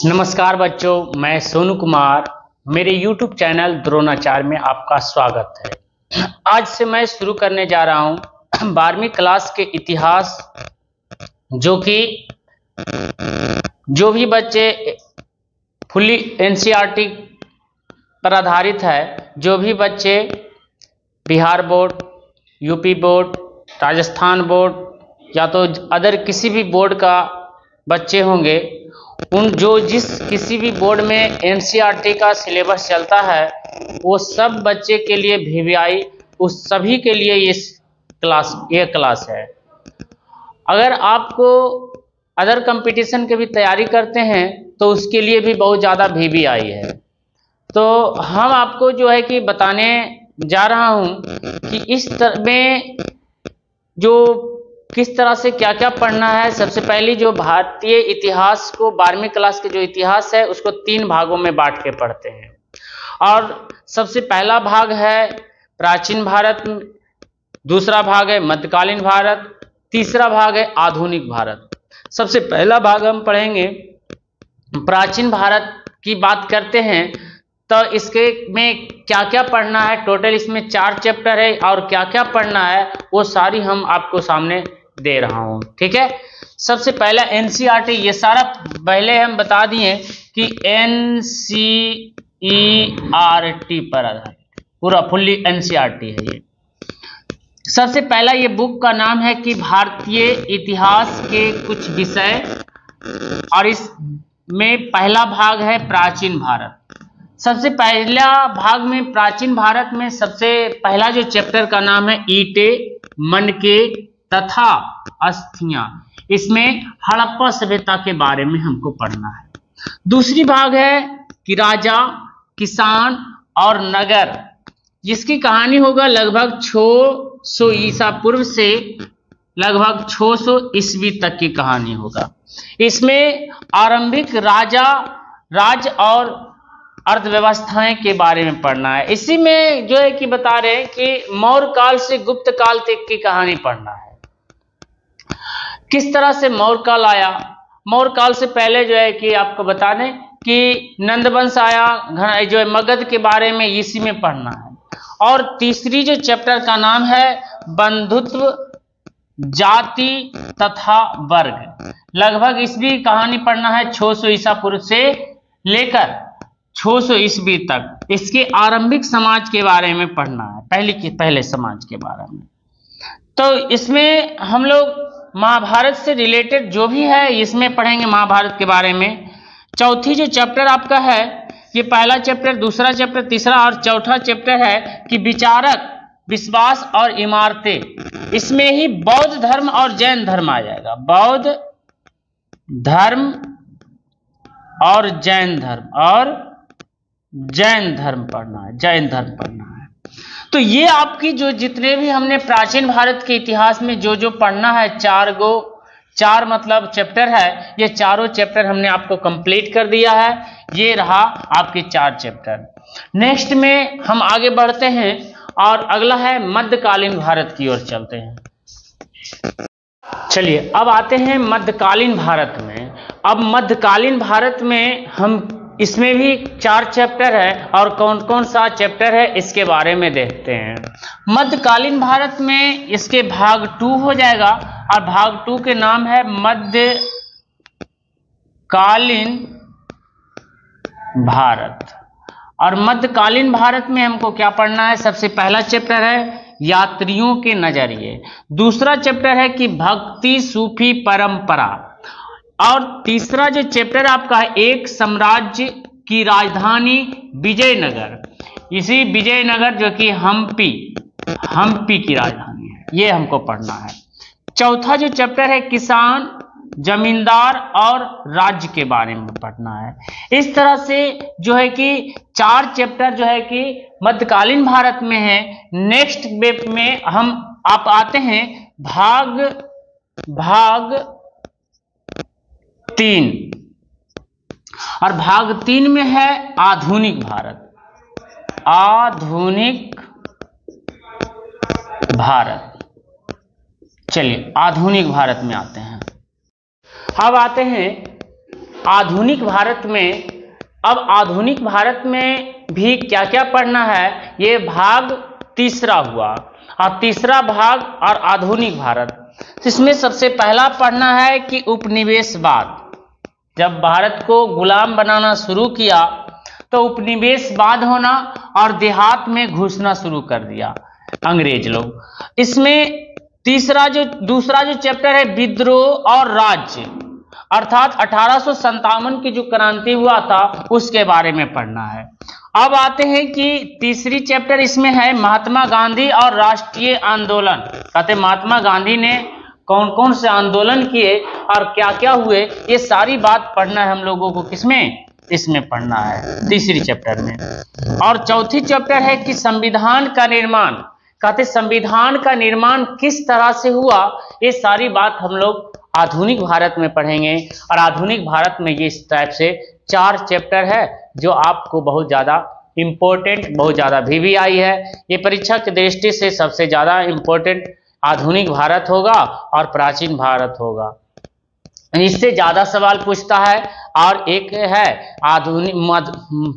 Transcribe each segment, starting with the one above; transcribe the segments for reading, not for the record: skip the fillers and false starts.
नमस्कार बच्चों, मैं सोनू कुमार। मेरे YouTube चैनल द्रोणाचार्य में आपका स्वागत है। आज से मैं शुरू करने जा रहा हूं 12वीं क्लास के इतिहास, जो भी बच्चे फुल्ली NCERT पर आधारित है, जो भी बच्चे Bihar board, UP board, Rajasthan board या तो अदर किसी भी बोर्ड का बच्चे होंगे, जिस किसी भी बोर्ड में NCERT का सिलेबस चलता है, वो सब बच्चे के लिए VVI उस सभी के लिए ये क्लास है। अगर आपको अदर कंपटीशन के भी तैयारी करते हैं तो उसके लिए भी बहुत ज़्यादा VVI है। तो हम आपको जो है कि बताने जा रहा हूँ कि इस तरह में किस तरह से क्या क्या पढ़ना है। सबसे पहली जो भारतीय इतिहास को 12वीं क्लास के जो इतिहास है उसको 3 भागों में बांट के पढ़ते हैं। और सबसे पहला भाग है प्राचीन भारत, दूसरा भाग है मध्यकालीन भारत, तीसरा भाग है आधुनिक भारत। सबसे पहला भाग हम पढ़ेंगे प्राचीन भारत की बात करते हैं तो इसके में क्या क्या पढ़ना है। टोटल इसमें 4 चैप्टर है और क्या क्या पढ़ना है वो सारी हम आपको सामने दे रहा हूं, ठीक है। सबसे पहला NCERT, ये सारा पहले हम बता दिए कि NCERT पर आधारित पूरा फुल्ली NCERT है ये। सबसे पहला ये बुक का नाम है कि भारतीय इतिहास के कुछ विषय, और इसमें पहला भाग है प्राचीन भारत। सबसे पहला भाग में प्राचीन भारत में सबसे पहला जो चैप्टर का नाम है ईंटें, मनके तथा अस्थियां। इसमें हड़प्पा सभ्यता के बारे में हमको पढ़ना है। दूसरी भाग है कि राजा, किसान और नगर, जिसकी कहानी होगा लगभग 600 ईसा पूर्व से लगभग 600 ईस्वी तक की कहानी होगा। इसमें आरंभिक राज और अर्थव्यवस्थाएं के बारे में पढ़ना है। इसी में जो है कि बता रहे हैं कि मौर्य काल से गुप्त काल तक की कहानी पढ़ना है। किस तरह से मौर्य काल आया। मौर्य काल से पहले जो है कि आपको बता दें कि नंदवंश आया, जो है मगध के बारे में इसी में पढ़ना है। और तीसरी जो चैप्टर का नाम है बंधुत्व, जाति तथा वर्ग। लगभग इसकी कहानी पढ़ना है 600 ईसा पूर्व से लेकर 600 ईस्वी तक। इसके आरंभिक समाज के बारे में पढ़ना है, पहले समाज के बारे में। तो इसमें हम लोग महाभारत से रिलेटेड जो भी है इसमें पढ़ेंगे महाभारत के बारे में। चौथी जो चैप्टर आपका है, ये पहला चैप्टर, दूसरा चैप्टर, तीसरा और चौथा चैप्टर है कि विचारक, विश्वास और इमारतें। इसमें ही बौद्ध धर्म और जैन धर्म आ जाएगा। बौद्ध धर्म और जैन धर्म पढ़ना है, जैन धर्म पढ़ना है। तो ये आपकी जो जितने भी हमने प्राचीन भारत के इतिहास में जो पढ़ना है, 4 मतलब चैप्टर है, ये चारों चैप्टर हमने आपको कंप्लीट कर दिया है। ये रहा आपके 4 चैप्टर। नेक्स्ट में हम आगे बढ़ते हैं और अगला है मध्यकालीन भारत की ओर चलते हैं। चलिए अब आते हैं मध्यकालीन भारत में। अब मध्यकालीन भारत में हम इसमें भी 4 चैप्टर है और कौन कौन सा चैप्टर है इसके बारे में देखते हैं। मध्यकालीन भारत में इसके भाग 2 हो जाएगा और भाग 2 के नाम है मध्यकालीन भारत। और मध्यकालीन भारत में हमको क्या पढ़ना है। सबसे पहला चैप्टर है यात्रियों के नजरिए, दूसरा चैप्टर है कि भक्ति सूफी परंपरा, और तीसरा जो चैप्टर आपका है एक साम्राज्य की राजधानी विजयनगर। इसी विजयनगर जो कि हम्पी की राजधानी है, ये हमको पढ़ना है। चौथा जो चैप्टर है किसान, जमींदार और राज्य के बारे में पढ़ना है। इस तरह से जो है कि 4 चैप्टर जो है कि मध्यकालीन भारत में है। नेक्स्ट वेब में आप आते हैं भाग 3, और भाग 3 में है आधुनिक भारत। चलिए आधुनिक भारत में आते हैं। अब आते हैं आधुनिक भारत में, अब आधुनिक भारत में भी क्या क्या पढ़ना है, ये भाग तीसरा हुआ। और तीसरा भाग और आधुनिक भारत, इसमें सबसे पहला पढ़ना है कि उपनिवेशवाद। जब भारत को गुलाम बनाना शुरू किया तो उपनिवेशवाद होना और देहात में घुसना शुरू कर दिया अंग्रेज लोग। इसमें दूसरा जो चैप्टर है विद्रोह और राज्य, अर्थात 1857 की जो क्रांति हुआ था उसके बारे में पढ़ना है। अब आते हैं कि तीसरी चैप्टर इसमें है महात्मा गांधी और राष्ट्रीय आंदोलन। कहते महात्मा गांधी ने कौन कौन से आंदोलन किए और क्या क्या हुए, ये सारी बात पढ़ना है हम लोगों को। किसमें? इसमें पढ़ना है तीसरी चैप्टर में। और चौथी चैप्टर है कि संविधान का निर्माण। कहते संविधान का निर्माण किस तरह से हुआ, ये सारी बात हम लोग आधुनिक भारत में पढ़ेंगे। और आधुनिक भारत में ये इस टाइप से 4 चैप्टर है जो आपको बहुत ज़्यादा इम्पोर्टेंट, बहुत ज़्यादा VVI है। ये परीक्षा की दृष्टि से सबसे ज़्यादा इम्पोर्टेंट आधुनिक भारत होगा और प्राचीन भारत होगा, इससे ज़्यादा सवाल पूछता है। और एक है आधुनिक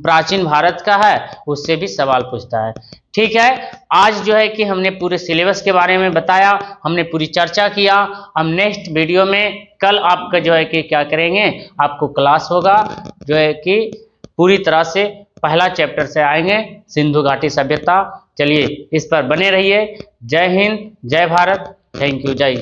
प्राचीन भारत का है, उससे भी सवाल पूछता है। ठीक है, आज जो है कि हमने पूरे सिलेबस के बारे में बताया, हमने पूरी चर्चा किया। हम नेक्स्ट वीडियो में कल आपका जो है कि क्या करेंगे, आपको क्लास होगा जो है कि पूरी तरह से पहला चैप्टर से आएंगे, सिंधु घाटी सभ्यता। चलिए इस पर बने रहिए। जय हिंद, जय भारत, थैंक यू, जय।